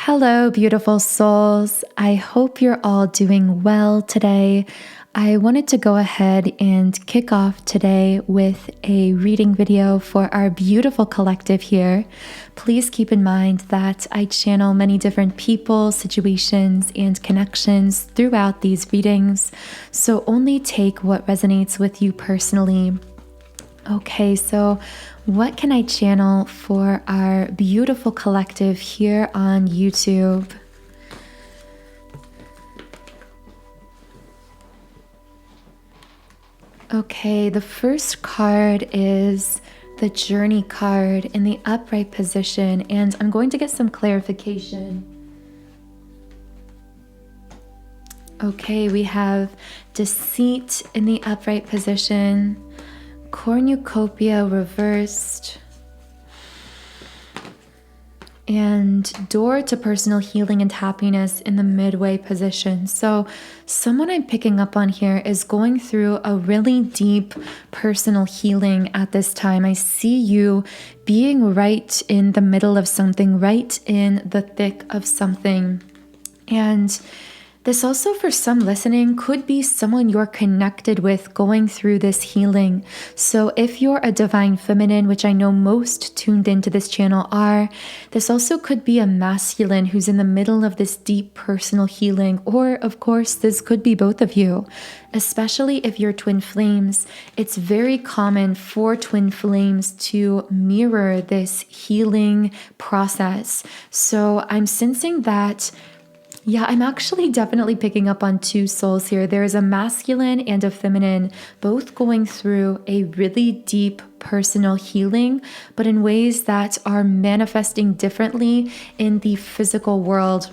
Hello, beautiful souls. I hope you're all doing well today. I wanted to go ahead and kick off today with a reading video for our beautiful collective here. Please keep in mind that I channel many different people, situations, and connections throughout these readings, so only take what resonates with you personally. Okay, so what can I channel for our beautiful collective here on YouTube? Okay, the first card is the Journey card in the upright position, and I'm going to get some clarification. Okay, we have Deceit in the upright position, Cornucopia reversed, and Door to Personal Healing and Happiness in the midway position. So someone I'm picking up on here is going through a really deep personal healing at this time. I see you being right in the middle of something, right in the thick of something. And this also, for some listening, could be someone you're connected with going through this healing. So if you're a divine feminine, which I know most tuned into this channel are, this also could be a masculine who's in the middle of this deep personal healing. Or, of course, this could be both of you, especially if you're twin flames. It's very common for twin flames to mirror this healing process. So I'm sensing that I'm actually definitely picking up on two souls here. There is a masculine and a feminine, both going through a really deep personal healing, but in ways that are manifesting differently in the physical world.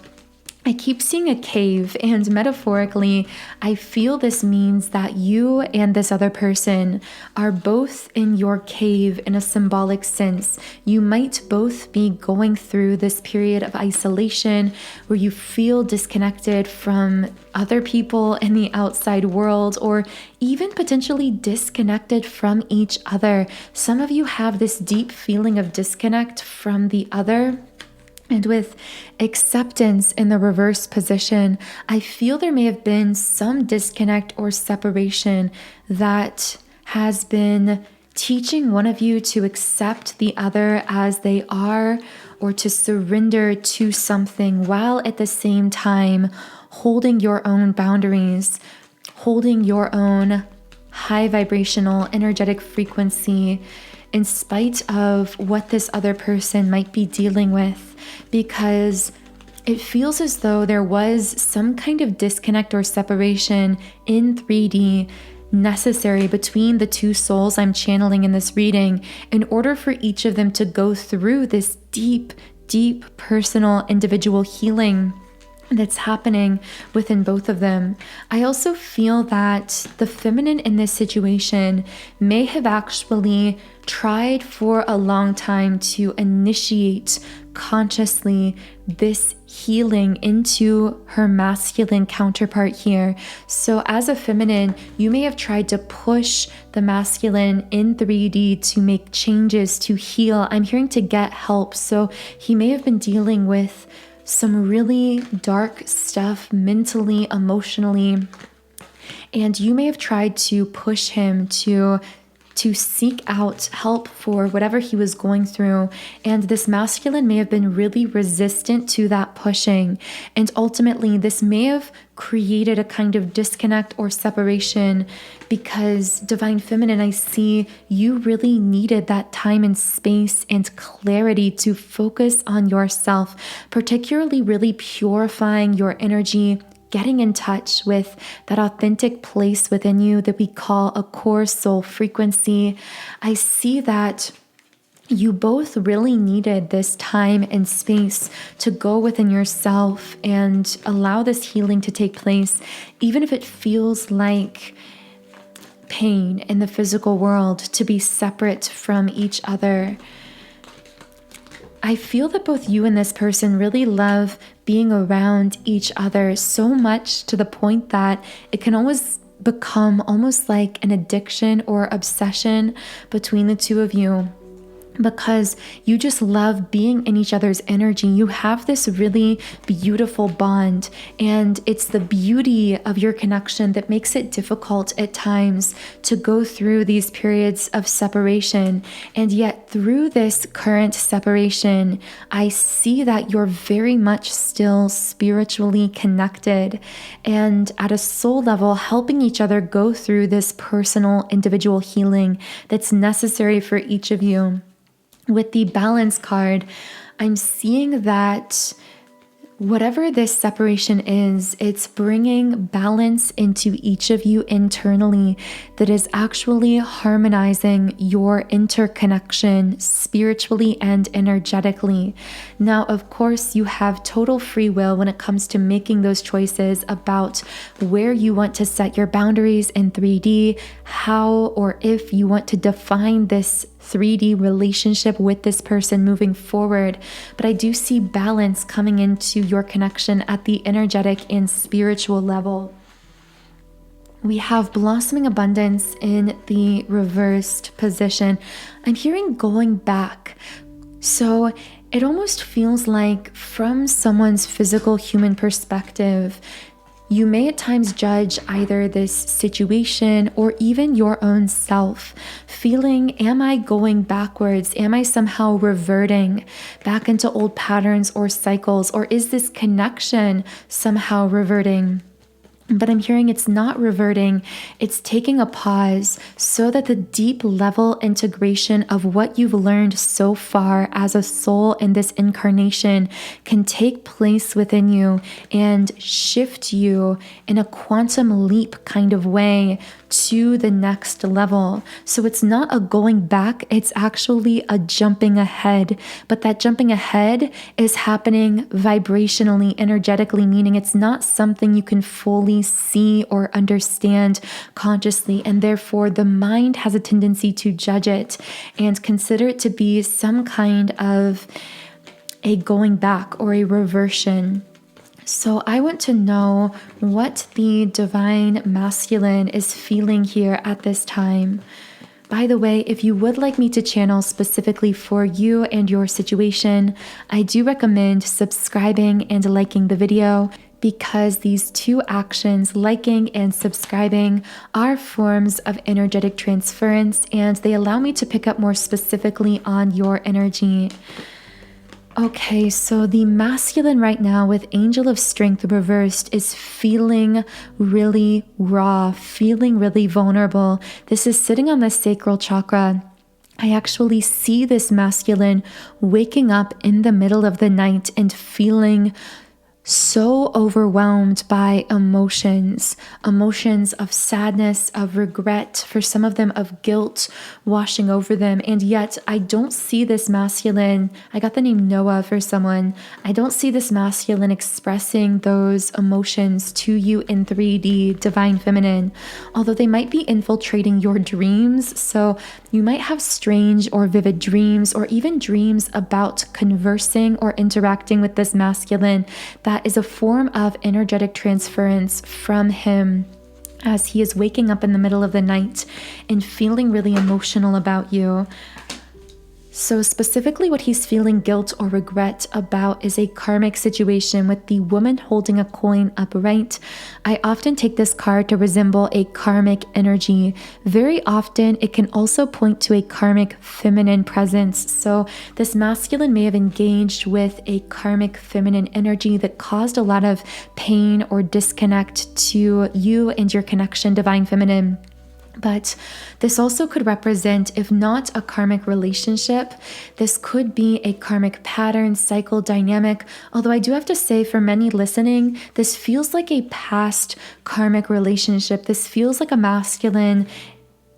I keep seeing a cave, and metaphorically, I feel this means that you and this other person are both in your cave in a symbolic sense. You might both be going through this period of isolation where you feel disconnected from other people in the outside world, or even potentially disconnected from each other. Some of you have this deep feeling of disconnect from the other. And with acceptance in the reverse position, I feel there may have been some disconnect or separation that has been teaching one of you to accept the other as they are, or to surrender to something, while at the same time holding your own boundaries, holding your own high vibrational energetic frequency in spite of what this other person might be dealing with, because it feels as though there was some kind of disconnect or separation in 3D necessary between the two souls I'm channeling in this reading in order for each of them to go through this deep, deep personal individual healing that's happening within both of them. I also feel that the feminine in this situation may have actually tried for a long time to initiate consciously this healing into her masculine counterpart here. So as a feminine, you may have tried to push the masculine in 3D to make changes, to heal. I'm hearing to get help. So he may have been dealing with some really dark stuff mentally, emotionally, and you may have tried to push him to seek out help for whatever he was going through. And this masculine may have been really resistant to that pushing. And ultimately, this may have created a kind of disconnect or separation, because divine feminine, I see you really needed that time and space and clarity to focus on yourself, particularly really purifying your energy, getting in touch with that authentic place within you that we call a core soul frequency. I see that you both really needed this time and space to go within yourself and allow this healing to take place, even if it feels like pain in the physical world to be separate from each other. I feel that both you and this person really love being around each other so much to the point that it can always become almost like an addiction or obsession between the two of you. because you just love being in each other's energy. You have this really beautiful bond, and it's the beauty of your connection that makes it difficult at times to go through these periods of separation. And yet through this current separation, I see that you're very much still spiritually connected and at a soul level helping each other go through this personal individual healing that's necessary for each of you. With the balance card, I'm seeing that whatever this separation is, it's bringing balance into each of you internally that is actually harmonizing your interconnection spiritually and energetically. Now, of course, you have total free will when it comes to making those choices about where you want to set your boundaries in 3D, how or if you want to define this 3D relationship with this person moving forward. But I do see balance coming into your connection at the energetic and spiritual level. We have blossoming abundance in the reversed position. I'm hearing going back. So it almost feels like from someone's physical human perspective, you may at times judge either this situation or even your own self, feeling, am I going backwards? Am I somehow reverting back into old patterns or cycles? Or is this connection somehow reverting? But I'm hearing it's not reverting, it's taking a pause so that the deep level integration of what you've learned so far as a soul in this incarnation can take place within you and shift you in a quantum leap kind of way to the next level. So it's not a going back, it's actually a jumping ahead. But that jumping ahead is happening vibrationally, energetically, meaning it's not something you can fully see or understand consciously. And therefore, the mind has a tendency to judge it and consider it to be some kind of a going back or a reversion. So I want to know what the divine masculine is feeling here at this time. By the way, if you would like me to channel specifically for you and your situation, I do recommend subscribing and liking the video, because these two actions, liking and subscribing, are forms of energetic transference, and they allow me to pick up more specifically on your energy. Okay, so the masculine right now with Angel of Strength reversed is feeling really raw, feeling really vulnerable. This is sitting on the sacral chakra. I actually see this masculine waking up in the middle of the night and feeling so overwhelmed by emotions of sadness, of regret, for some of them of guilt washing over them. And yet I don't see this masculine, I got the name Noah for someone, I don't see this masculine expressing those emotions to you in 3D, divine feminine, although they might be infiltrating your dreams. So you might have strange or vivid dreams, or even dreams about conversing or interacting with this masculine that is a form of energetic transference from him as he is waking up in the middle of the night and feeling really emotional about you. So specifically what he's feeling guilt or regret about is a karmic situation with the woman holding a coin upright. I often take this card to resemble a karmic energy. Very often it can also point to a karmic feminine presence. So this masculine may have engaged with a karmic feminine energy that caused a lot of pain or disconnect to you and your connection, divine feminine. But this also could represent, if not a karmic relationship, this could be a karmic pattern, cycle, dynamic. Although I do have to say, for many listening, this feels like a past karmic relationship. This feels like a masculine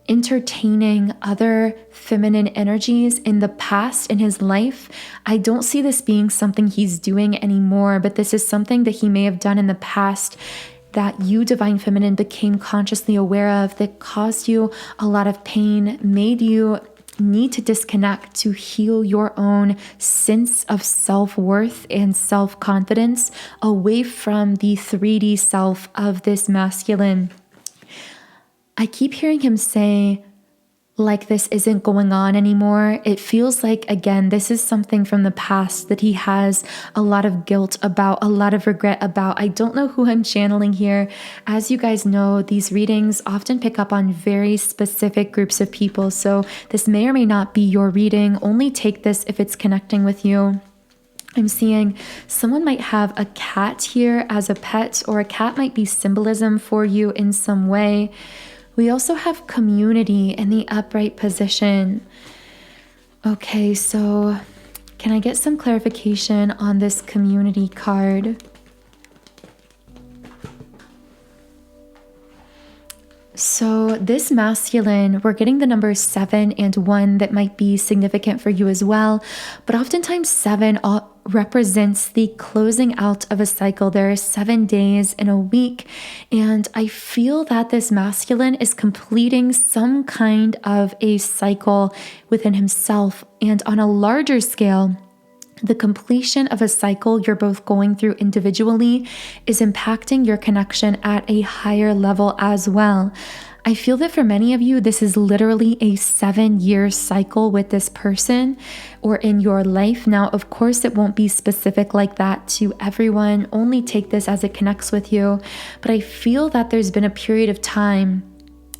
entertaining other feminine energies in the past in his life. I don't see this being something he's doing anymore, but this is something that he may have done in the past that you, divine feminine, became consciously aware of, that caused you a lot of pain, made you need to disconnect to heal your own sense of self-worth and self-confidence away from the 3D self of this masculine. I keep hearing him say, like this isn't going on anymore. It feels like, again, this is something from the past that he has a lot of guilt about, a lot of regret about. I don't know who I'm channeling here. As you guys know, these readings often pick up on very specific groups of people. So this may or may not be your reading. Only take this if it's connecting with you. I'm seeing someone might have a cat here as a pet, or a cat might be symbolism for you in some way. We also have community in the upright position. Okay, so can I get some clarification on this community card? So this masculine, we're getting the numbers 7 and 1 that might be significant for you as well. But oftentimes 7 represents the closing out of a cycle. There are 7 days in a week. And I feel that this masculine is completing some kind of a cycle within himself. And on a larger scale, the completion of a cycle you're both going through individually is impacting your connection at a higher level as well. I feel that for many of you, this is literally a 7-year cycle with this person or in your life. Now, of course, it won't be specific like that to everyone. Only take this as it connects with you. But I feel that there's been a period of time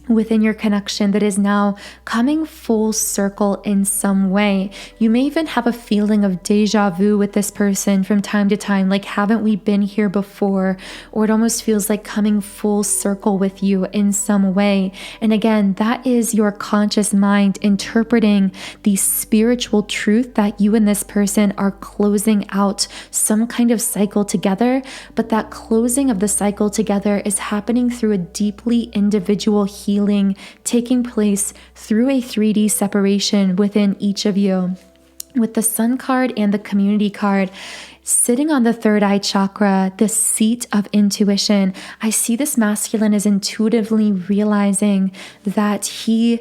within your connection that is now coming full circle in some way. You may even have a feeling of deja vu with this person from time to time, like, haven't we been here before? Or it almost feels like coming full circle with you in some way. And again, that is your conscious mind interpreting the spiritual truth that you and this person are closing out some kind of cycle together, but that closing of the cycle together is happening through a deeply individual healing taking place through a 3D separation within each of you. With the Sun card and the Community card sitting on the third eye chakra, the seat of intuition, I see this masculine is intuitively realizing that he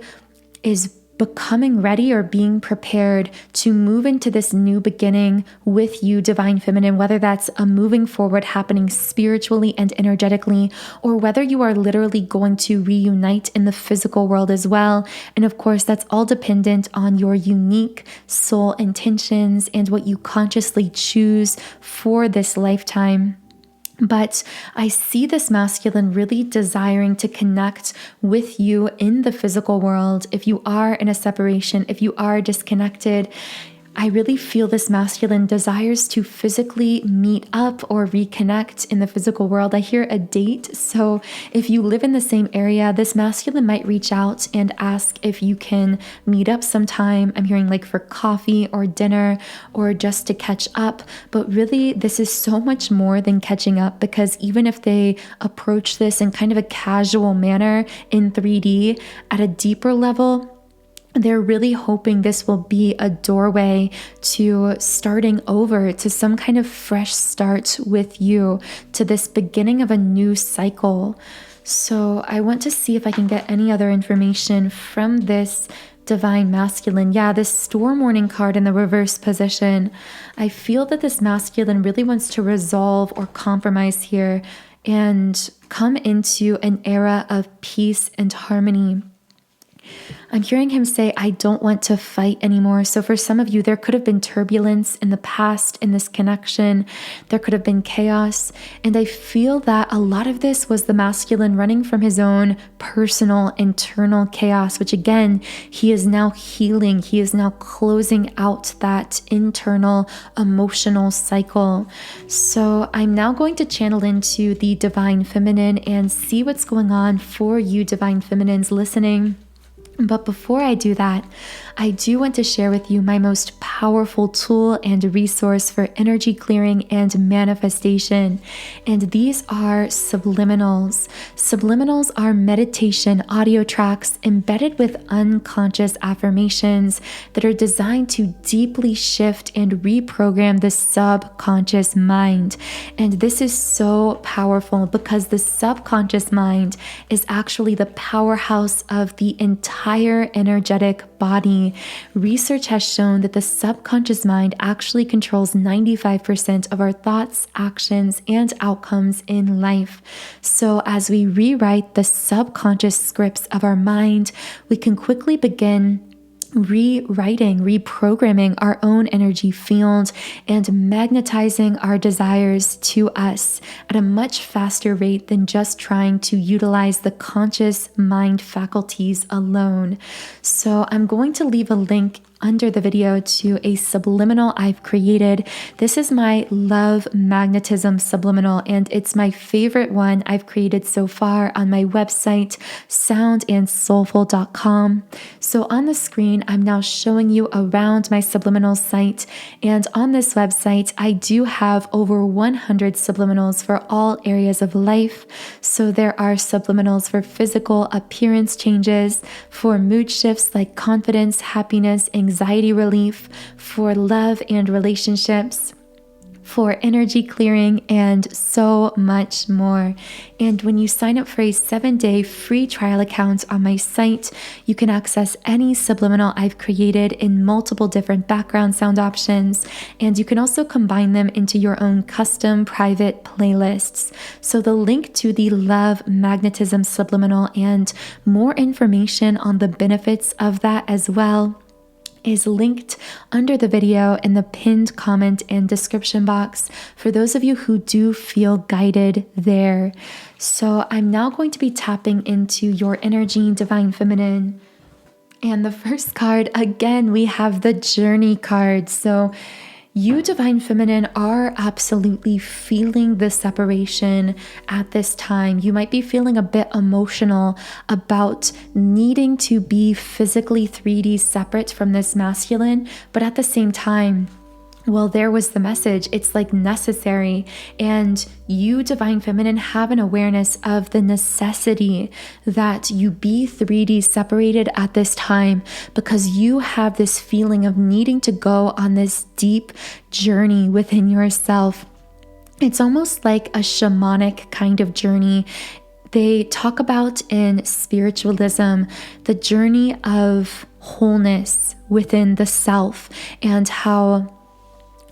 is becoming ready or being prepared to move into this new beginning with you, Divine Feminine, whether that's a moving forward happening spiritually and energetically, or whether you are literally going to reunite in the physical world as well. And of course, that's all dependent on your unique soul intentions and what you consciously choose for this lifetime. But I see this masculine really desiring to connect with you in the physical world. If you are in a separation, if you are disconnected, I really feel this masculine desires to physically meet up or reconnect in the physical world. I hear a date. So if you live in the same area, this masculine might reach out and ask if you can meet up sometime. I'm hearing like for coffee or dinner or just to catch up. But really, this is so much more than catching up, because even if they approach this in kind of a casual manner in 3D, at a deeper level, they're really hoping this will be a doorway to starting over, to some kind of fresh start with you, to this beginning of a new cycle. So I want to see if I can get any other information from this Divine Masculine. Yeah, this Storm Warning card in the reverse position. I feel that this masculine really wants to resolve or compromise here and come into an era of peace and harmony. I'm hearing him say, I don't want to fight anymore. So for some of you, there could have been turbulence in the past in this connection. There could have been chaos. And I feel that a lot of this was the masculine running from his own personal internal chaos, which again, he is now healing. He is now closing out that internal emotional cycle. So I'm now going to channel into the Divine Feminine and see what's going on for you, Divine Feminines listening. But before I do that, I do want to share with you my most powerful tool and resource for energy clearing and manifestation. And these are subliminals. Subliminals are meditation audio tracks embedded with unconscious affirmations that are designed to deeply shift and reprogram the subconscious mind. And this is so powerful because the subconscious mind is actually the powerhouse of the entire entire energetic body. Research has shown that the subconscious mind actually controls 95% of our thoughts, actions, and outcomes in life. So as we rewrite the subconscious scripts of our mind, we can quickly begin reprogramming our own energy field and magnetizing our desires to us at a much faster rate than just trying to utilize the conscious mind faculties alone. So I'm going to leave a link under the video to a subliminal I've created. This is my love magnetism subliminal, and it's my favorite one I've created so far on my website, soundandsoulful.com. So on the screen, I'm now showing you around my subliminal site, and on this website, I do have over 100 subliminals for all areas of life. So there are subliminals for physical appearance changes, for mood shifts like confidence, happiness, anxiety relief, for love and relationships, for energy clearing, and so much more. And when you sign up for a 7-day free trial account on my site, you can access any subliminal I've created in multiple different background sound options, and you can also combine them into your own custom private playlists. So the link to the Love Magnetism Subliminal and more information on the benefits of that as well is linked under the video in the pinned comment and description box for those of you who do feel guided there. So I'm now going to be tapping into your energy, Divine Feminine. And the first card, again, we have the Journey card. So you, Divine Feminine, are absolutely feeling the separation at this time. You might be feeling a bit emotional about needing to be physically 3D separate from this masculine, but at the same time, well, there was the message. It's like necessary. And you, Divine Feminine, have an awareness of the necessity that you be 3D separated at this time, because you have this feeling of needing to go on this deep journey within yourself. It's almost like a shamanic kind of journey. They talk about in spiritualism the journey of wholeness within the self, and how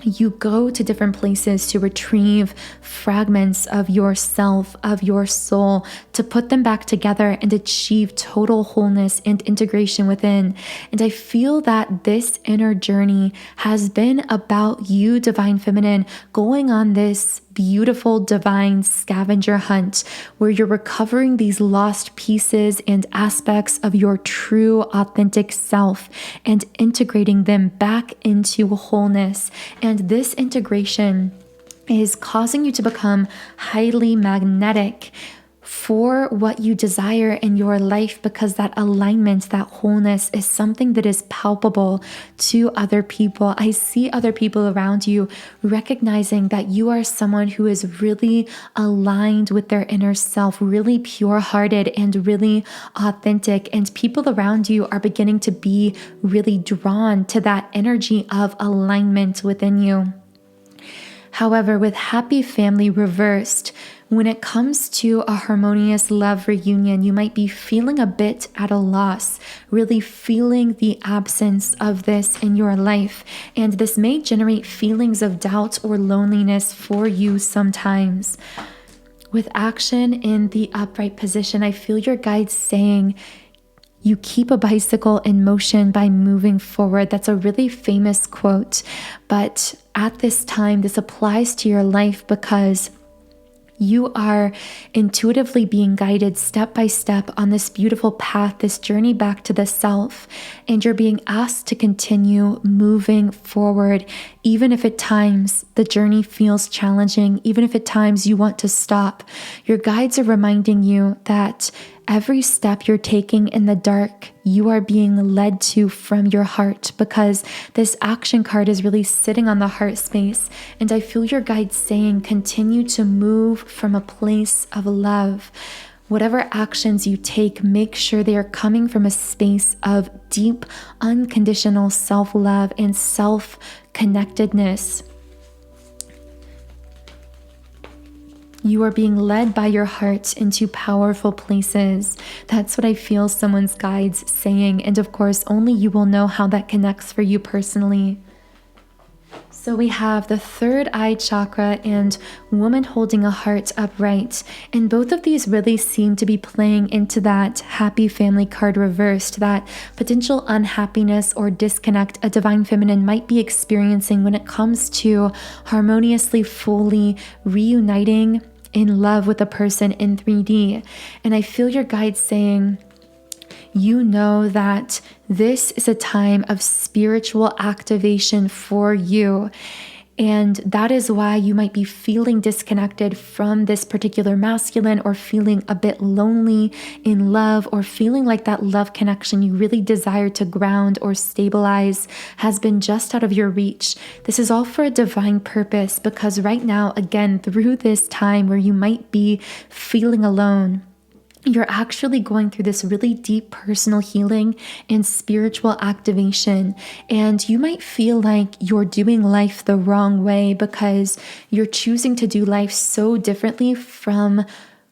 you go to different places to retrieve fragments of yourself, of your soul, to put them back together and achieve total wholeness and integration within. And I feel that this inner journey has been about you, Divine Feminine, going on this beautiful divine scavenger hunt where you're recovering these lost pieces and aspects of your true authentic self and integrating them back into wholeness. And this integration is causing you to become highly magnetic for what you desire in your life, because that alignment, that wholeness is something that is palpable to other people. I see other people around you recognizing that you are someone who is really aligned with their inner self, really pure-hearted and really authentic, and people around you are beginning to be really drawn to that energy of alignment within you. However, with happy family reversed, when it comes to a harmonious love reunion, you might be feeling a bit at a loss, really feeling the absence of this in your life. And this may generate feelings of doubt or loneliness for you sometimes. With action in the upright position, I feel your guides saying, you keep a bicycle in motion by moving forward. That's a really famous quote. But at this time, this applies to your life because you are intuitively being guided step by step on this beautiful path, this journey back to the self, and you're being asked to continue moving forward, even if at times the journey feels challenging, even if at times you want to stop. Your guides are reminding you that every step you're taking in the dark, you are being led to from your heart, because this action card is really sitting on the heart space. And I feel your guides saying, continue to move from a place of love. Whatever actions you take, make sure they are coming from a space of deep, unconditional self-love and self-connectedness. You are being led by your heart into powerful places. That's what I feel someone's guides saying. And of course, only you will know how that connects for you personally. So we have the third eye chakra and woman holding a heart upright. And both of these really seem to be playing into that happy family card reversed, that potential unhappiness or disconnect a divine feminine might be experiencing when it comes to harmoniously, fully reuniting in love with a person in 3D. And I feel your guides saying, you know that this is a time of spiritual activation for you. And that is why you might be feeling disconnected from this particular masculine, or feeling a bit lonely in love, or feeling like that love connection you really desire to ground or stabilize has been just out of your reach. This is all for a divine purpose, because right now, again, through this time where you might be feeling alone, you're actually going through this really deep personal healing and spiritual activation. And you might feel like you're doing life the wrong way because you're choosing to do life so differently from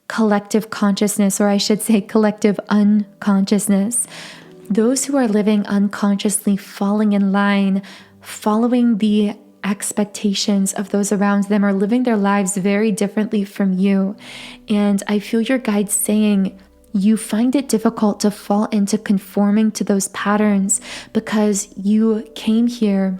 collective consciousness, or I should say collective unconsciousness. Those who are living unconsciously, falling in line, following the expectations of those around them, are living their lives very differently from you. And I feel your guides saying you find it difficult to fall into conforming to those patterns because you came here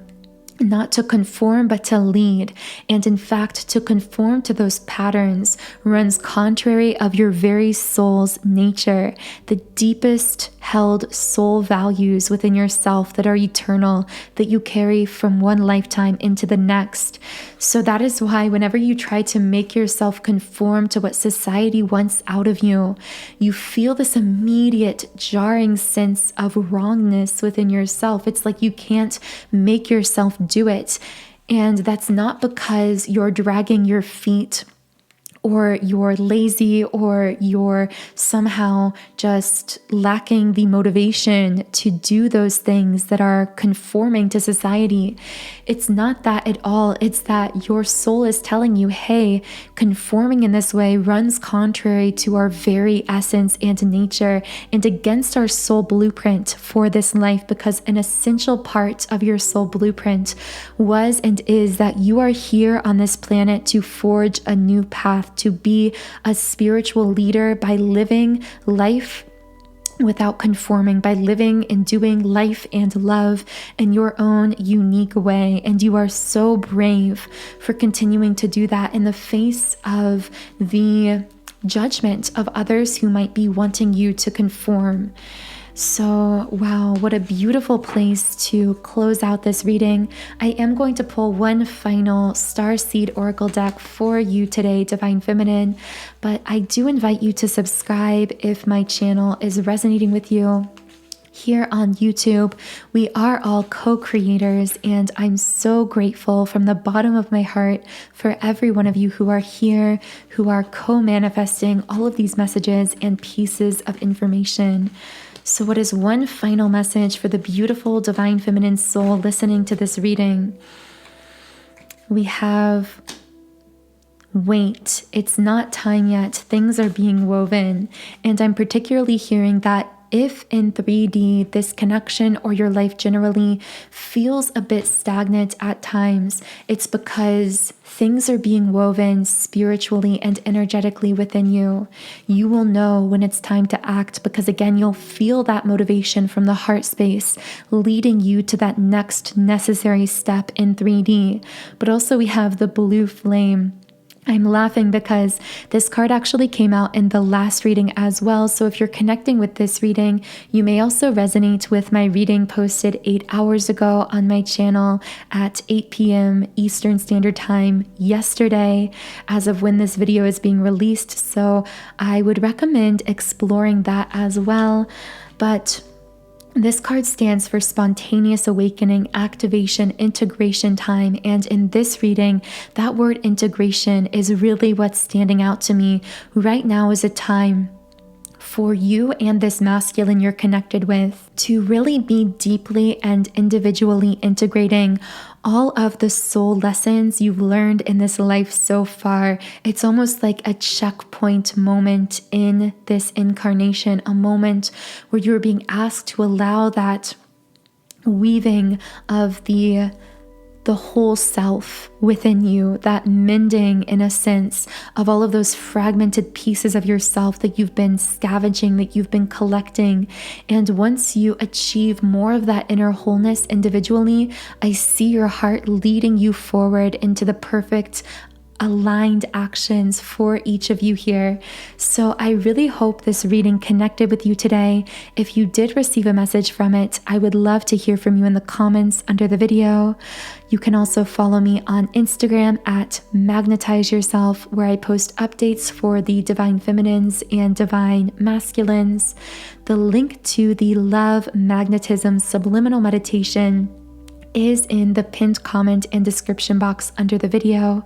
not to conform, but to lead. And in fact, to conform to those patterns runs contrary of your very soul's nature, the deepest held soul values within yourself that are eternal, that you carry from one lifetime into the next. So that is why whenever you try to make yourself conform to what society wants out of you, you feel this immediate jarring sense of wrongness within yourself. It's like you can't make yourself do it. And that's not because you're dragging your feet, or you're lazy, or you're somehow just lacking the motivation to do those things that are conforming to society. It's not that at all. It's that your soul is telling you, hey, conforming in this way runs contrary to our very essence and nature, and against our soul blueprint for this life, because an essential part of your soul blueprint was and is that you are here on this planet to forge a new path, to be a spiritual leader by living life without conforming, by living and doing life and love in your own unique way. And you are so brave for continuing to do that in the face of the judgment of others who might be wanting you to conform. So, wow, what a beautiful place to close out this reading. I am going to pull one final starseed oracle deck for you today, Divine Feminine, but I do invite you to subscribe if my channel is resonating with you. Here on YouTube, we are all co-creators, and I'm so grateful from the bottom of my heart for every one of you who are here, who are co-manifesting all of these messages and pieces of information. So what is one final message for the beautiful Divine Feminine soul listening to this reading? We have, wait, it's not time yet. Things are being woven. And I'm particularly hearing that if in 3D this connection or your life generally feels a bit stagnant at times, it's because things are being woven spiritually and energetically within you. You will know when it's time to act, because again, you'll feel that motivation from the heart space leading you to that next necessary step in 3D. But also we have the blue flame. I'm laughing because this card actually came out in the last reading as well. So if you're connecting with this reading, you may also resonate with my reading posted 8 hours ago on my channel at 8 p.m. Eastern Standard Time yesterday, as of when this video is being released. So I would recommend exploring that as well. But this card stands for spontaneous awakening, activation, integration time. And in this reading, that word integration is really what's standing out to me. Right now is a time for you and this masculine you're connected with to really be deeply and individually integrating all of the soul lessons you've learned in this life so far. It's almost like a checkpoint moment in this incarnation, a moment where you're being asked to allow that weaving of the whole self within you, that mending in a sense of all of those fragmented pieces of yourself that you've been scavenging, that you've been collecting. And once you achieve more of that inner wholeness individually, I see your heart leading you forward into the perfect aligned actions for each of you here. So I really hope this reading connected with you today. If you did receive a message from it, I would love to hear from you in the comments under the video. You can also follow me on Instagram at Magnetize Yourself, where I post updates for the divine feminines and divine masculines. The link to the Love Magnetism Subliminal Meditation is in the pinned comment and description box under the video.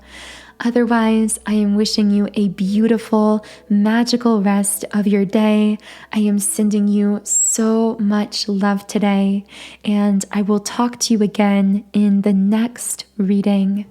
Otherwise, I am wishing you a beautiful, magical rest of your day. I am sending you so much love today, and I will talk to you again in the next reading.